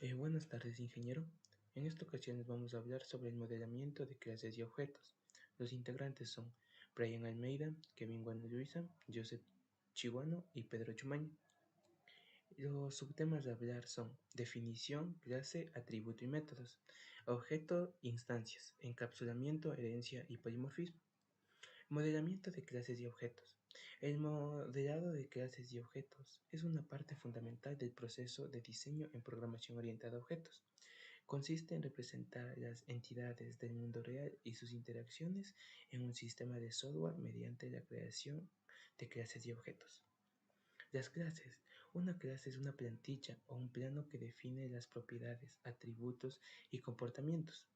Buenas tardes, ingeniero. En esta ocasión les vamos a hablar sobre el modelamiento de clases y objetos. Los integrantes son Brian Almeida, Kevin Guano Luisa, Joseph Chihuano y Pedro Chumaño. Los subtemas a hablar son definición, clase, atributo y métodos, objeto, instancias, encapsulamiento, herencia y polimorfismo. Modelamiento de clases y objetos. El modelado de clases y objetos es una parte fundamental del proceso de diseño en programación orientada a objetos. Consiste en representar las entidades del mundo real y sus interacciones en un sistema de software mediante la creación de clases y objetos. Las clases. Una clase es una plantilla o un plano que define las propiedades, atributos y comportamientos.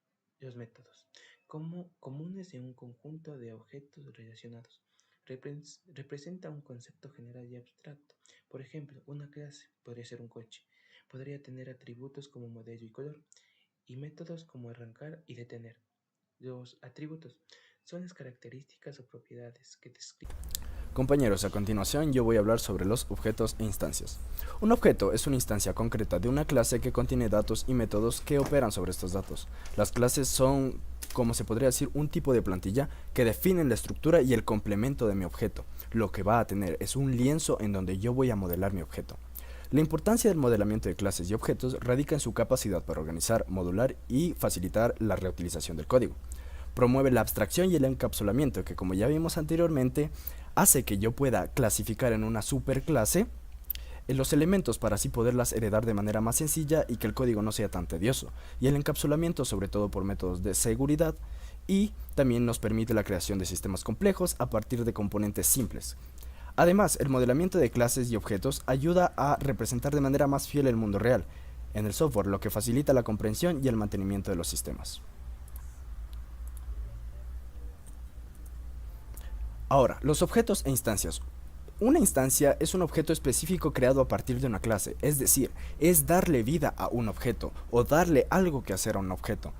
Los métodos, como comunes en un conjunto de objetos relacionados. Representa un concepto general y abstracto. Por ejemplo, una clase podría ser un coche. Podría tener atributos como modelo y color, y métodos como arrancar y detener. Los atributos son las características o propiedades que describen. Compañeros, a continuación yo voy a hablar sobre los objetos e instancias. Un objeto es una instancia concreta de una clase que contiene datos y métodos que operan sobre estos datos. Las clases son, como se podría decir, un tipo de plantilla que definen la estructura y el complemento de mi objeto. Lo que va a tener es un lienzo en donde yo voy a modelar mi objeto. La importancia del modelamiento de clases y objetos radica en su capacidad para organizar, modular y facilitar la reutilización del código. Promueve la abstracción y el encapsulamiento, que como ya vimos anteriormente, hace que yo pueda clasificar en una superclase los elementos para así poderlas heredar de manera más sencilla y que el código no sea tan tedioso. Y el encapsulamiento sobre todo por métodos de seguridad, y también nos permite la creación de sistemas complejos a partir de componentes simples. Además, el modelamiento de clases y objetos ayuda a representar de manera más fiel el mundo real en el software, lo que facilita la comprensión y el mantenimiento de los sistemas. Ahora, los objetos e instancias. Una instancia es un objeto específico creado a partir de una clase, es decir, es darle vida a un objeto o darle algo que hacer a un objeto.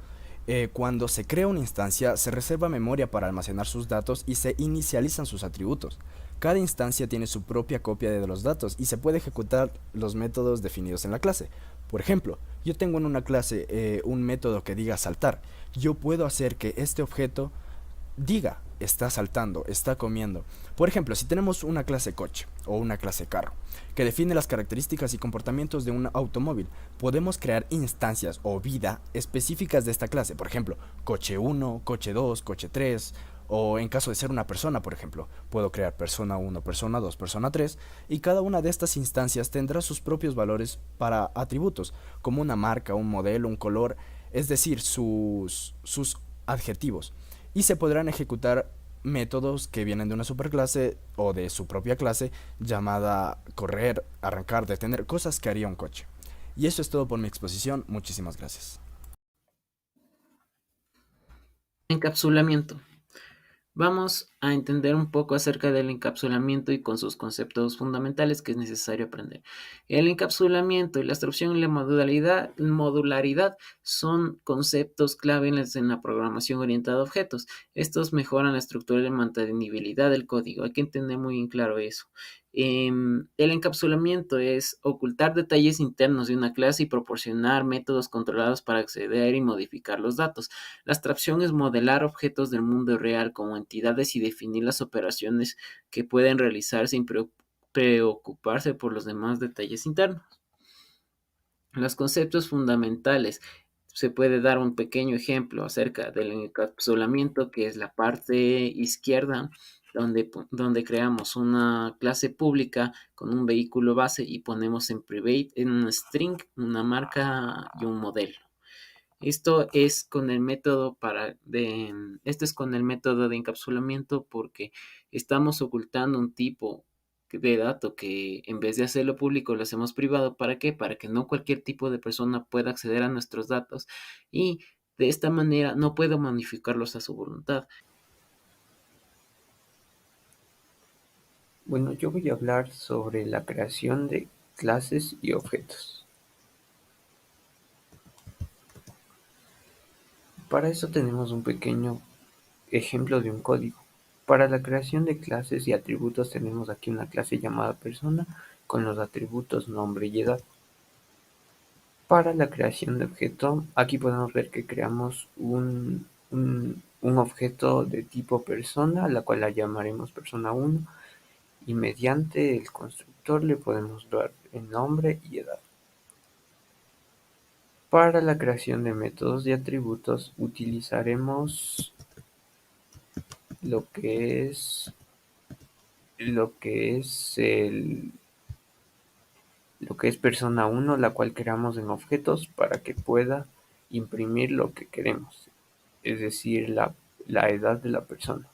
Cuando se crea una instancia, se reserva memoria para almacenar sus datos y se inicializan sus atributos. Cada instancia tiene su propia copia de los datos y se puede ejecutar los métodos definidos en la clase. Por ejemplo, yo tengo en una clase un método que diga saltar. Yo puedo hacer que este objeto diga está saltando, está comiendo. Por ejemplo, si tenemos una clase coche o una clase carro que define las características y comportamientos de un automóvil, podemos crear instancias o vida específicas de esta clase. Por ejemplo, coche 1, coche 2, coche 3, o en caso de ser una persona, por ejemplo, puedo crear persona 1, persona 2, persona 3, y cada una de estas instancias tendrá sus propios valores para atributos, como una marca, un modelo, un color, es decir, sus adjetivos, y se podrán ejecutar métodos que vienen de una superclase o de su propia clase llamada correr, arrancar, detener, cosas que haría un coche. Y eso es todo por mi exposición. Muchísimas gracias. Encapsulamiento. Vamos a entender un poco acerca del encapsulamiento y con sus conceptos fundamentales que es necesario aprender. El encapsulamiento y la abstracción y la modularidad son conceptos clave en la programación orientada a objetos. Estos mejoran la estructura y la mantenibilidad del código. Hay que entender muy bien claro eso. El encapsulamiento es ocultar detalles internos de una clase y proporcionar métodos controlados para acceder y modificar los datos. La abstracción es modelar objetos del mundo real como entidades y definir las operaciones que pueden realizar sin preocuparse por los demás detalles internos. Los conceptos fundamentales. Se puede dar un pequeño ejemplo acerca del encapsulamiento, que es la parte izquierda, donde creamos una clase pública con un vehículo base y ponemos en private, en un string, una marca y un modelo. Esto es con el método de encapsulamiento porque estamos ocultando un tipo de dato que en vez de hacerlo público lo hacemos privado. ¿Para qué? Para que no cualquier tipo de persona pueda acceder a nuestros datos y de esta manera no puedo modificarlos a su voluntad. Bueno, yo voy a hablar sobre la creación de clases y objetos. Para eso tenemos un pequeño ejemplo de un código. Para la creación de clases y atributos tenemos aquí una clase llamada persona con los atributos nombre y edad. Para la creación de objeto, aquí podemos ver que creamos un objeto de tipo persona, la cual la llamaremos persona 1, y mediante el constructor le podemos dar el nombre y edad. Para la creación de métodos y atributos utilizaremos lo que es persona 1, la cual creamos en objetos para que pueda imprimir lo que queremos, es decir, la edad de la persona.